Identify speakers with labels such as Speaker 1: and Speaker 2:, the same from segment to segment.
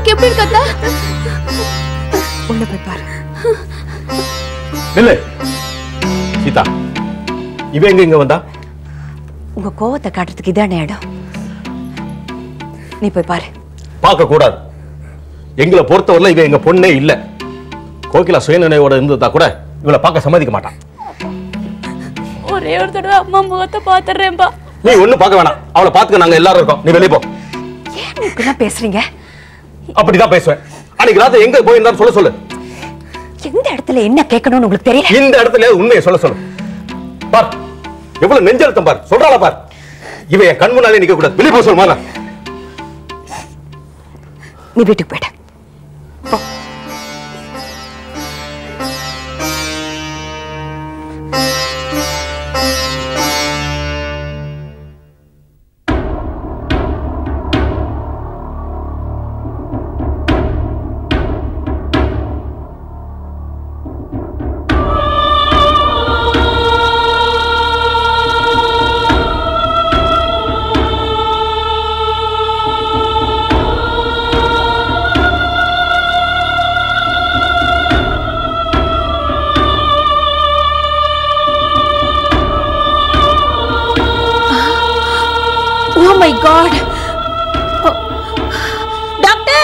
Speaker 1: உங்களுக்கு எப்படி இருக்கா?
Speaker 2: உள்ள போய் பாரு.
Speaker 3: இல்ல சீதா, இவ எங்க வந்தா?
Speaker 2: உங்க கோவத்தை காட்டுறதுக்கு இதான இடம். நீ போய் பாரு.
Speaker 3: பார்க்க கூடாது. எங்களை பொறுத்தவரை இவ எங்க பொண்ணே இல்ல. கோகிலா சுயநினைவோட இருந்ததா கூட இவளை பார்க்க சம்மதிக்க மாட்டான்.
Speaker 1: ஒரே ஒரு தடவை அம்மா முகத்தை பாத்துறேன்பா.
Speaker 3: நீ ஒண்ணு பார்க்க வேணாம், அவளை பார்த்துக்க நாங்க எல்லாரும் இருக்கோம். நீ வெளியே போ.
Speaker 2: ஏன் இப்படிலாம் பேசுறீங்க?
Speaker 3: அப்படிதான் பேசுவேன். அன்னைக்கு ராத்திரி எங்க போயிருந்தான்னு சொல்லு.
Speaker 2: எந்த இடத்துல என்ன கேட்கணும்னு உங்களுக்கு தெரியல.
Speaker 3: இந்த இடத்துல உண்மையை சொல்லு. பார், எவ்வளவு நெஞ்செழுத்தம் பார். சொல்றாளா பார். இவ என் கண் முன்னாலே நிக்க கூடாது. வெளியே போக சொல்லுமா?
Speaker 2: நீ வீட்டுக்கு போயிட்ட. Oh my God! Doctor!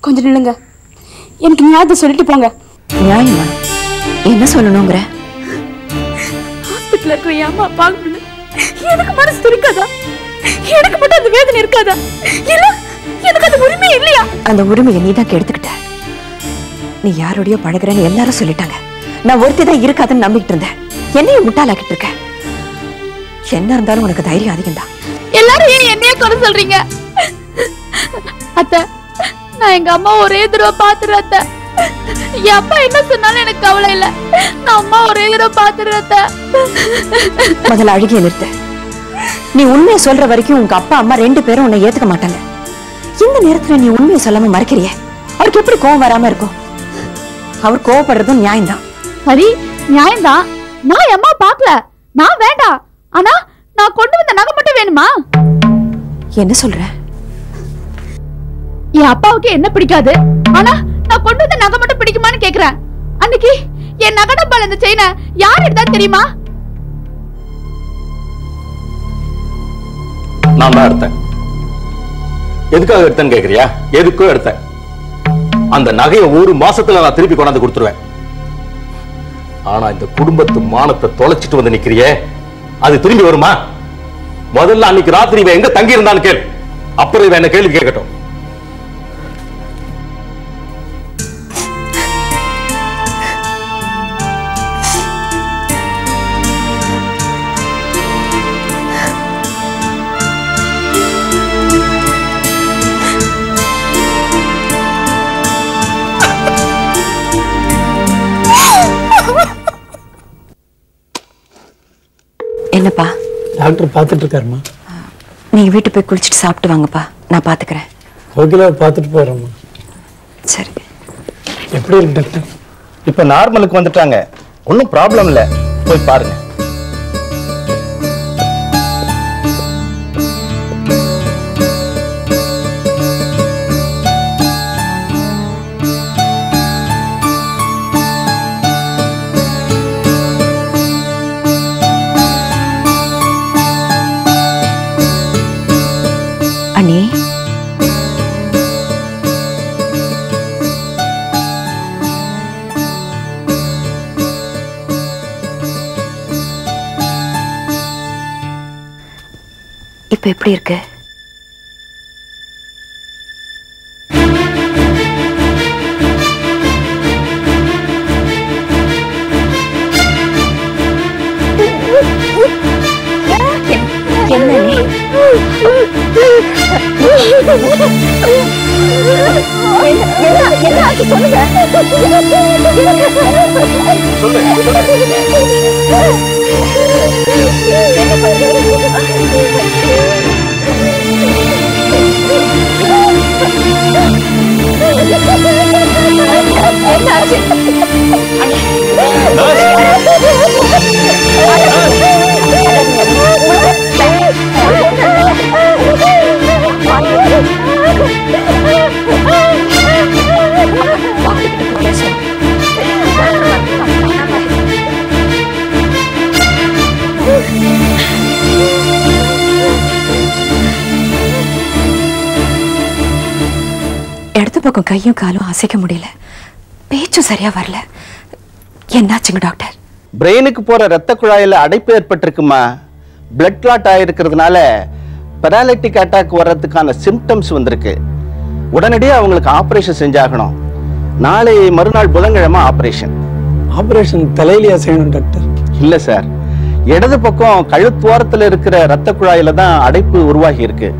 Speaker 1: கொஞ்சம் நில்லுங்க. எனக்கு நியாயத்தை சொல்லிட்டு போங்க.
Speaker 2: நியாயமா? என்ன சொல்லணுங்கிற?
Speaker 1: ஹாஸ்பிட்டல் இருக்கிற அம்மா பார்க்கணும். எனக்கு மனசு இருக்காதா? எனக்கு மட்டும் அந்த வேதனை இருக்காதா? இல்ல எனக்கு அந்த உரிமை இல்லையா?
Speaker 2: அந்த உரிமையை நீ தான் கெடுத்துக்கிட்ட. நீ யாரோடய பழகுறன்னு எல்லாரும் சொல்லிட்டாங்க. நான் ஒருத்தி தான் இருக்காதுன்னு நம்பிக்கிட்டு இருந்தேன். என்னையும் முட்டாளாக்கிட்டு இருக்க. என்ன இருந்தாலும் உனக்கு தைரியம் அதிகம் தான்.
Speaker 1: எல்லாரும் ஏன் என்னைய குறை சொல்றீங்க? அத்தை, நான் எங்க அம்மா ஒரே தடவை பாத்துறேன் அத்தை. என் அப்பா என்ன சொன்னாலும் எனக்கு கவலை இல்ல. நான் அம்மா ஒரே தடவை பாத்துறேன் அத்தை.
Speaker 2: முதல்ல அழுகிய நிறுத்த. நீ உண்மையை சொல்ற வரைக்கும் உங்க அப்பா அம்மா ரெண்டு பேரும் உன்னை ஏத்துக்க மாட்டாங்க. இந்த நேரத்துல நீ உண்மையை சொல்லாம மறைக்கிறிய, அவருக்கு எப்படி கோவம் வராம இருக்கும்? அவர் கோவப்படுறதும் நியாயம்தான்.
Speaker 1: சரி, நியாயம்தான். நான் அம்மா பாக்கல, நான் வேண்டாம். ஆனா நான் கொண்டு வந்த நகை மட்டும் வேணுமா?
Speaker 2: என்ன சொல்ற?
Speaker 1: என் அப்பாவுக்கு என்ன பிடிக்காது, ஆனா நான் கொண்டு வந்த நகை மட்டும் பிடிக்குமான்னு கேக்குறேன். அன்னைக்கு என் நகை டப்பால இந்த செயினை யார் எடுத்தா தெரியுமா?
Speaker 3: நான் தான் எடுத்தேன். எதுக்காக எடுத்தேன்னு கேக்குறியா? எதுக்கோ எடுத்தேன். அந்த நகையை ஒரு மாசத்துல நான் திருப்பி கொண்டாந்து கொடுத்துருவேன். ஆனா இந்த குடும்பத்து மானத்தை தொலைச்சிட்டு வந்து நிக்கிறியே, அது திரும்பி வருமா? முதல்ல அன்னைக்கு ராத்திரி இவன் எங்க தங்கி இருந்தான்னு கேள். அப்புறம் இவன் என்ன கேள்வி கேட்கட்டும்.
Speaker 2: என்னப்பா?
Speaker 4: டாக்டர் பார்த்துட்டு இருக்காருமா.
Speaker 2: நீங்க வீட்டு போய் குளிச்சுட்டு சாப்பிட்டு வாங்கப்பா, நான் பாத்துக்கிறேன்.
Speaker 4: கோகிலா பார்த்துட்டு போறேம்மா.
Speaker 2: சரி.
Speaker 4: எப்படி இருக்கு டாக்டர்?
Speaker 3: இப்ப நார்மலுக்கு வந்துட்டாங்க, ஒன்னும் ப்ராப்ளம் இல்ல. போய் பாருங்க.
Speaker 2: இப்ப எப்படி இருக்கு? இடது பக்கம் கையும் காலும் அசைக்க முடியல, பேச்சும் சரியா வரல. என்னாச்சுங்க டாக்டர்?
Speaker 5: பிரெயினுக்கு போற ரத்த குழாயில அடைப்பு ஏற்பட்டிருக்குமா. பிளட் கிளாட் ஆயிருக்கிறதுனால பெராலிட்டிக் அட்டாக் வர்றதுக்கான சிம்டம்ஸ் வந்திருக்கு. உடனடியே அவங்களுக்கு ஆபரேஷன் செஞ்சாகணும். நாளை மறுநாள் புதன்கிழமை ஆபரேஷன்.
Speaker 4: ஆபரேஷன் தலையிலேயே செய்யணும் டாக்டர்?
Speaker 5: இல்ல சார், இடது பக்கம் கழுத்துவாரத்துல இருக்கிற ரத்த குழாயில தான் அடைப்பு உருவாகி இருக்கு.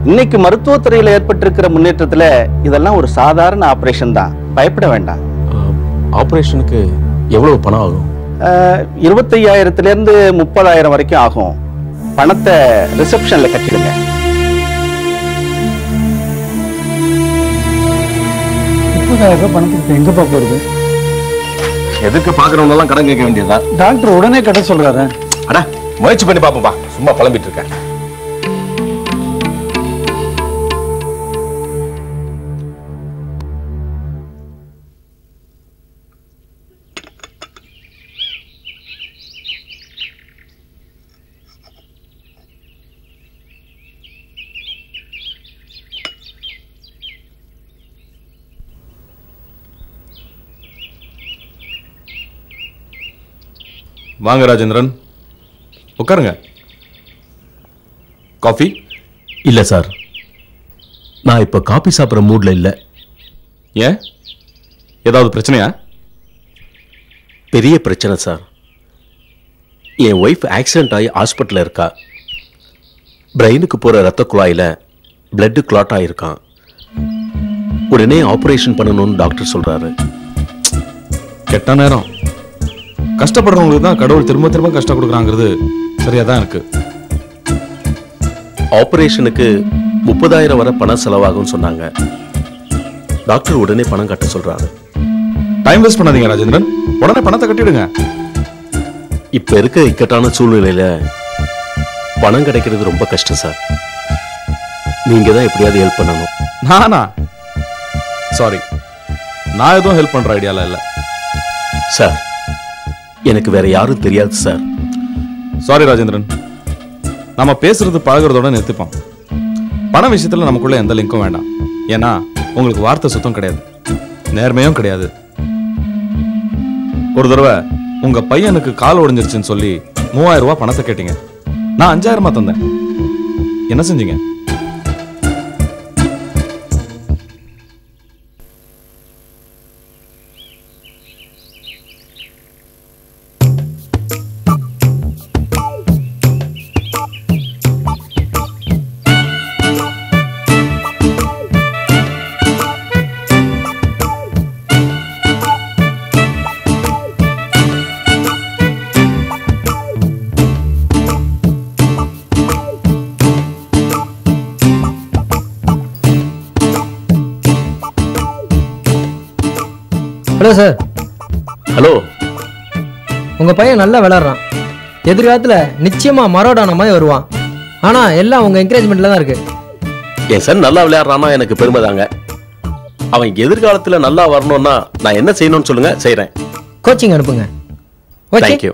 Speaker 5: இன்னைக்கு மருத்துவத்துறையில ஏற்பட்டிருக்கிற முன்னேற்றத்துல இதெல்லாம் ஒரு சாதாரண ஆபரேஷன் தான், பயப்பட வேண்டாம்.
Speaker 3: ஆபரேஷனுக்கு எவ்வளவு பணம் ஆகும்?
Speaker 5: 25,000 இருந்து 30,000 வரைக்கும் ஆகும். பணத்தை ரிசப்ஷன்ல கட்டிடுங்க.
Speaker 4: பணத்துக்கு எங்கப்பா போறது?
Speaker 3: எதுக்கு பாக்குறவங்க எல்லாம் கடன் கேட்க வேண்டியதா?
Speaker 4: டாக்டர் உடனே கட்ட சொல்றாரு.
Speaker 3: அட முயற்சி பண்ணி பாப்போம்பா, சும்மா புலம்பிட்டு இருக்கேன். வாங்க ராஜேந்திரன், உட்காருங்க. காஃபி?
Speaker 6: இல்ல சார், நான் இப்ப காபி சாப்பிட்ற மூட்ல இல்ல.
Speaker 3: ஏன், ஏதாவது பிரச்சனையா?
Speaker 6: பெரிய பிரச்சனை சார். என் ஒய்ஃப் ஆக்சிடென்ட் ஆகி ஹாஸ்பிட்டல்ல இருக்கா. பிரெயினுக்கு போற ரத்த குழாயில பிளட் கிளாட் ஆயிருக்கான். உடனே ஆபரேஷன் பண்ணணும்னு டாக்டர் சொல்றாரு.
Speaker 3: கெட்ட நேரம். கஷ்டப்படுறவங்களுக்கு தான் கடவுள் திரும்ப திரும்ப கஷ்டம் கொடுக்குறாங்கிறது சரியா தான் இருக்கு.
Speaker 6: ஆபரேஷனுக்கு 30,000 வரை பணம் செலவாகும் சொன்னாங்க. டாக்டர் உடனே பணம் கட்ட சொல்றாரு.
Speaker 3: டைம் வேஸ்ட் பண்ணாதீங்க ராஜேந்திரன், உடனே பணத்தை கட்டிடுங்க.
Speaker 6: இப்ப இருக்க இக்கட்டான சூழ்நிலையில பணம் கிடைக்கிறது ரொம்ப கஷ்டம் சார். நீங்க தான் எப்படியாவது ஹெல்ப் பண்ணணும்.
Speaker 3: நானா? சாரி, நான் எதுவும் ஹெல்ப் பண்ற ஐடியால இல்ல
Speaker 6: சார். எனக்கு வேற யாரும் தெரியாது சார்.
Speaker 3: சாரி ராஜேந்திரன், நம்ம பேசுறது பழகுறதோட நிறுத்திப்போம். பண விஷயத்துல நமக்குள்ள எந்த லிங்கும் வேண்டாம். ஏன்னா உங்களுக்கு வார்த்தை சுத்தம் கிடையாது, நேர்மையும் கிடையாது. ஒரு தடவை உங்க பையனுக்கு கால் உடைஞ்சிருச்சுன்னு சொல்லி 3000 ரூபாய் பணத்தை கேட்டீங்க. நான் 5000 தந்தேன். என்ன செஞ்சீங்க?
Speaker 7: Hello sir.
Speaker 6: ஹலோ.
Speaker 7: உங்க பையன் நல்லா விளையாடுறான். எதிர்காலத்துல நிச்சயமா மரோடான மாதிரி வருவான். ஆனா எல்லாம் உங்க என்கரேஜ்மெண்ட்ல தான் இருக்கு.
Speaker 6: என் சன் நல்லா விளையாடுறானா எனக்கு பெருமை தாங்க. அவன் எதிர்காலத்துல நல்லா வரணும்னா நான் என்ன செய்யணும்னு சொல்லுங்க, செய்யறேன்.
Speaker 7: கோச்சிங் அனுப்புங்க. Okay.
Speaker 6: Thank you.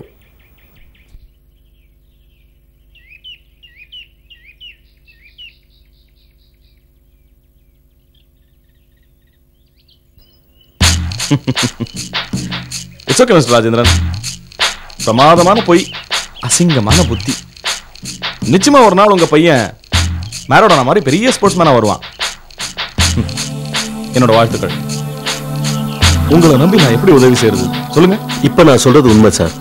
Speaker 3: It's okay mister Rajendran. பிரமாதமான பொய், அசிங்கமான புத்தி.
Speaker 8: நிச்சயமா ஒரு நாள் உங்க பையன் மேரோடானா மாதிரி பெரிய ஸ்போர்ட்ஸ் மேனா வருவான். என்னோட வாழ்த்துக்கள். உங்களை நம்பி நான் எப்படி உதவி செய்யறது சொல்லுங்க.
Speaker 6: இப்ப நான் சொல்றது உண்மை சார்.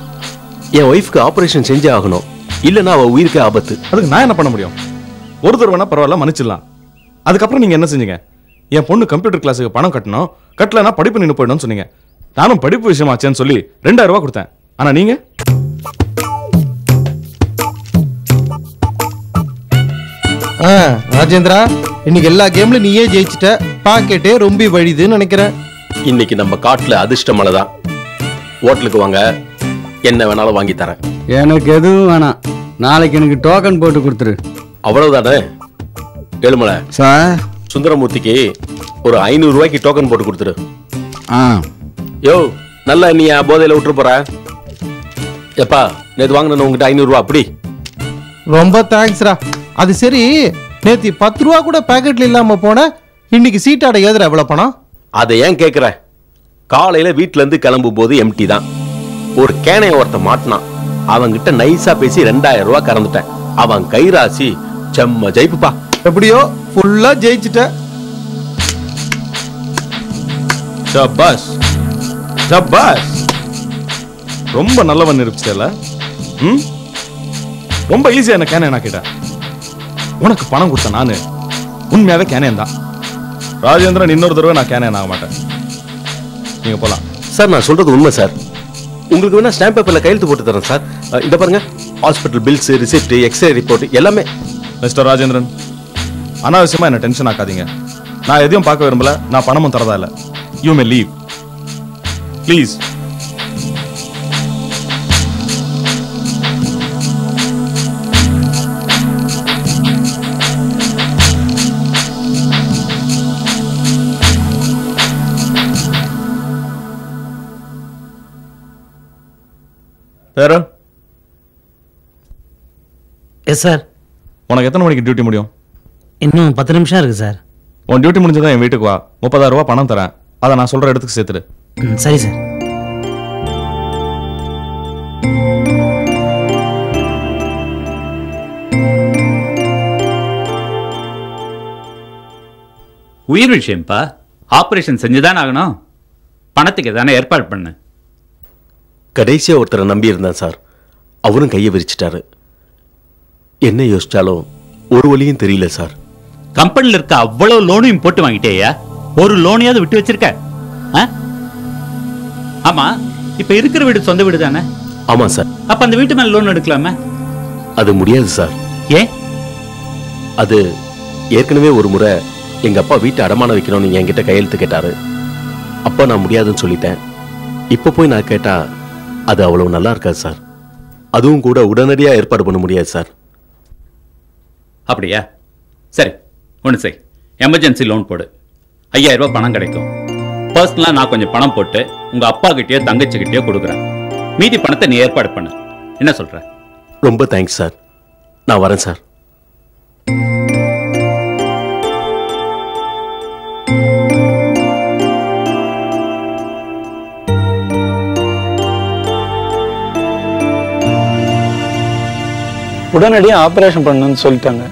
Speaker 6: என் ஒய்ஃப்க்கு ஆபரேஷன் செஞ்சே ஆகணும், இல்லைன்னா அவ உயிருக்கு ஆபத்து.
Speaker 8: அதுக்கு நான் என்ன பண்ண முடியும்? ஒரு தடவைனா பரவாயில்ல, மன்னிச்சிடலாம். அதுக்கப்புறம் நீங்க என்ன செஞ்சீங்க? என் பொண்ணு கம்ப்யூட்டர் கிளாஸுக்கு பணம் கட்டணும், கட்டலன்னா படிப்பு நின்று போயிடும் சொன்னீங்க. நானும் படிப்பு விஷயமாச்சேன்னு சொல்லி 2000 ரூபாய் கொடுத்தேன். ஆனா நீங்க
Speaker 9: ராஜேந்திரா, இன்னைக்கு எல்லா கேம்ல நீயே ஜெயிச்சிட்ட. பாக்கெட்டே ரொம்ப வழிதுன்னு நினைக்கிறேன்.
Speaker 6: இன்னைக்கு நம்ம காட்டுல அதிர்ஷ்ட மழை தான். ஹோட்டலுக்கு வாங்க, என்ன வேணாலும் வாங்கி தரேன்.
Speaker 4: எனக்கு எதுவும் வேணாம். நாளைக்கு எனக்கு டோக்கன் போட்டு கொடுத்துரு.
Speaker 6: அவ்வளவுதானே? ஏழுமலை
Speaker 4: சார்,
Speaker 6: சுந்தரமூர்த்திக்கு ஒரு 500 ரூபாய்க்கு டோக்கன் போட்டு கொடுத்துரு. யோ, நல்லா நீ போதையில விட்டுரு போற. எப்பா, நேத்து வாங்கின உங்ககிட்ட 500 ரூபா அப்படி.
Speaker 9: ரொம்ப தேங்க்ஸ்ரா. அது சரி, நேத்தி 10 ரூபா கூட பாக்கெட்ல இல்லாம போன, இன்னைக்கு சீட்டாட ஏதுற எவ்வளவு பணம்?
Speaker 6: அதை ஏன் கேக்குற? காலையில வீட்டுல இருந்து கிளம்பும் போது எம்டி தான். ஒரு கேனைய ஒருத்த மாட்டினான். அவன்கிட்ட நைஸா பேசி 2000 ரூபாய் கறந்துட்டேன். அவன் கைராசி செம்ம ஜெயிப்புப்பா.
Speaker 9: எப்படியோ ஃபுல்லா ஜெயிச்சிட்ட.
Speaker 8: சபாஷ் சபாஷ், ரொம்ப நல்லவன் நிரூபிச்சல. ரொம்ப ஈஸியா என்ன கேனே நான் கேட்டேன். உனக்கு பணம் கொடுத்த நானு உண்மையாவே கேனேன் தான். ராஜேந்திரன் இன்னொரு தடவை நான் கேனேன் ஆக மாட்டேன். நீங்க போலாம்
Speaker 6: சார். நான் சொல்றது உண்மை சார். உங்களுக்கு வேணா ஸ்டாம்ப் பேப்பர்ல கையெழுத்து போட்டு தரேன் சார். இந்த பாருங்க, hospital bills, receipt, X-ray report எல்லாமே.
Speaker 8: மிஸ்டர் ராஜேந்திரன், அனாவசியமா என்ன டென்ஷன் ஆக்காதீங்க. நான் எதையும் பார்க்க விரும்பல, நான் பணமும் தரதா இல்ல. You may leave please. வேற
Speaker 10: எஸ் சார்.
Speaker 8: உனக்கு எத்தனை மணிக்கு டியூட்டி முடியும்?
Speaker 10: இன்னும் 10 நிமிஷம் இருக்கு சார்.
Speaker 8: உன் டியூட்டி முடிஞ்சதான் என் வீட்டுக்கு வா. 30,000 ரூபாய் பணம் தரேன். அதை நான் சொல்ற இடத்துக்கு சேர்த்துடு.
Speaker 10: சரி சார்.
Speaker 11: உயிர் விஷயம்ப்பா. ஆபரேஷன் செஞ்சுதான் ஆகணும். பணத்துக்கு தானே ஏற்பாடு பண்ணு.
Speaker 6: கடைசியா ஒருத்தரை நம்பி இருந்தேன் சார். அவரும் கையை விரிச்சிட்டாரு. என்ன யோசிச்சாலும் ஒரு வழியும் தெரியல சார்.
Speaker 11: கம்பெனில இருக்க அவ்வளவு லோனையும் போட்டு வாங்கிட்டேயா? ஒரு லோனையாவது விட்டு வச்சிருக்க? ஆமா, இப்ப இருக்கிற வீடு சொந்த வீடு தானே?
Speaker 6: ஆமா சார்.
Speaker 11: அப்ப அந்த வீட்டு மேல லோன் எடுக்கலாமே?
Speaker 6: அது முடியாது சார்.
Speaker 11: ஏன்?
Speaker 6: அது ஏற்கனவே ஒரு முறை எங்க அப்பா வீட்டை அடமான வைக்கணும்னு என்கிட்ட கையெழுத்து கேட்டாரு. அப்ப நான் முடியாதுன்னு சொல்லிட்டேன். இப்ப போய் நான் கேட்டா அது அவ்வளவு நல்லா இருக்காது சார். அதுவும் கூட உடனடியா ஏற்பாடு பண்ண முடியாது சார்.
Speaker 11: அப்படியா? சரி, ஒன்று செய். எமர்ஜென்சி லோன் போடு. 5000 ரூபாய் பணம் கிடைக்கும். பர்சனலாக நான் கொஞ்சம் பணம் போட்டு உங்க அப்பா கிட்டயோ தங்கச்சிக்கிட்டயோ கொடுக்குறேன். மீதி பணத்தை நீ ஏற்பாடு பண்ணு. என்ன சொல்ற?
Speaker 6: ரொம்ப தேங்க்ஸ் சார். நான் வரேன் சார்.
Speaker 4: உடனடியாக ஆப்ரேஷன் பண்ணணும்னு சொல்லிட்டாங்க.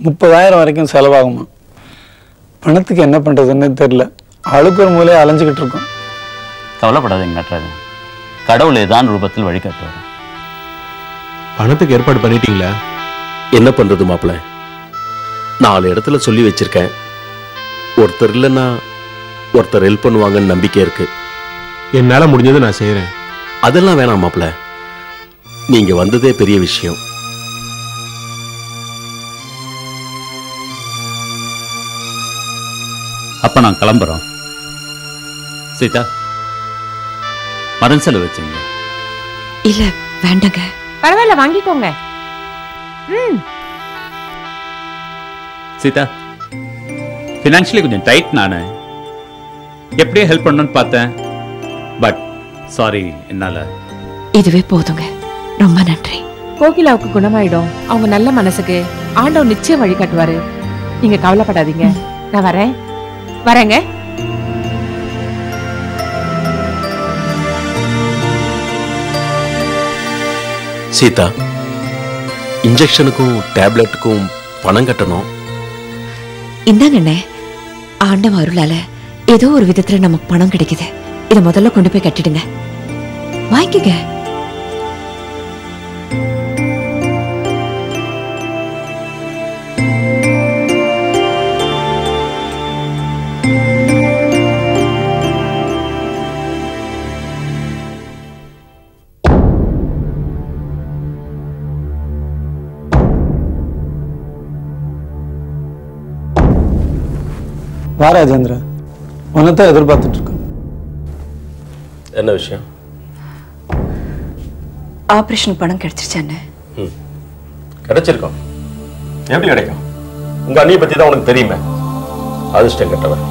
Speaker 4: 30,000 வரைக்கும் செலவாகுமா? பணத்துக்கு என்ன பண்ணுறதுன்னு தெரியல. ஆளுக்கு ஒரு மூலையை அலைஞ்சிக்கிட்டு இருக்கோம்.
Speaker 11: கவலைப்படாதீங்க நட்ராஜன். கடவுள் ஏதான் ரூபத்தில் வழிகாட்டுவார்.
Speaker 6: பணத்துக்கு ஏற்பாடு பண்ணிட்டீங்களா? என்ன பண்றது மாப்பிள்ள? 4 இடத்துல சொல்லி வச்சிருக்கேன். ஒருத்தர் இல்லைன்னா ஒருத்தர் ஹெல்ப் பண்ணுவாங்கன்னு நம்பிக்கை இருக்கு.
Speaker 12: என்னால முடிஞ்சது நான் செய்யறேன்.
Speaker 6: அதெல்லாம் வேணாம் மாப்பிள்ள. நீங்க வந்ததே பெரிய விஷயம்.
Speaker 11: அப்ப நான் கிளம்புறோம். சீதா, மருந்து செலவு வச்சுங்க.
Speaker 2: இல்ல வேண்டாங்க.
Speaker 13: பரவாயில்ல, வாங்கிக்கோங்க.
Speaker 11: சீதா, ஃபினான்ஷியலி கொஞ்சம் டைட். நான் எப்படியே ஹெல்ப் பண்ணணும்னு பார்த்தேன். பட் சாரி, என்னால.
Speaker 2: இதுவே போதுங்க. ரொம்ப நன்றி.
Speaker 13: கோகிலாவுக்கு குணமாயிடும். அவங்க நல்ல மனசுக்கு ஆண்டவன் நிச்சயம் வழிகாட்டுவாரு. நீங்க கவலைப்படாதீங்க. நான் வரேங்க.
Speaker 6: சீதா, இன்ஜெக்ஷனுக்கும் டேப்லெட்டுக்கும் பணம் கட்டணும்.
Speaker 2: இந்தாங்கண்ணே, ஆண்டவ அருளால ஏதோ ஒரு விதத்துல நமக்கு பணம் கிடைக்குது. இதை முதல்ல கொண்டு போய் கட்டிடுங்க. வாங்கிக்க.
Speaker 4: வா ராஜேந்திர, உன்னதான் எதிர்பார்த்துட்டு இருக்கோம்.
Speaker 6: என்ன விஷயம்?
Speaker 2: ஆபரேஷன் பணம் கிடைச்சிருச்சானே?
Speaker 3: கிடைச்சிருக்கோம். எப்படி கிடைக்கும்? உங்க அண்ணியை பத்தி தான் உனக்கு தெரியுமே. அதிர்ஷ்டம் கெட்டவன்.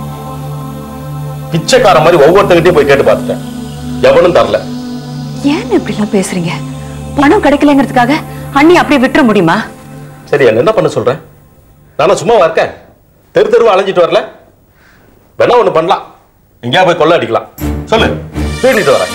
Speaker 3: பிச்சைக்கார மாதிரி ஒவ்வொருத்தங்கிட்டையும் போய் கேட்டு பார்த்துட்டேன், எவனும் தரல.
Speaker 2: ஏன் இப்படி எல்லாம் பேசுறீங்க? பணம் கிடைக்கலங்கிறதுக்காக அண்ணி அப்படியே விட்டுற முடியுமா?
Speaker 3: சரி, என்ன பண்ண சொல்றேன்? நானும் சும்மா இருக்கேன். தெரு தெருவா அலைஞ்சிட்டு வரல. வேணா ஒண்ணு பண்ணலாம், எங்கேயா போய் கொள்ள அடிக்கலாம். சொல்லு, தேடிட்டு வரேன்.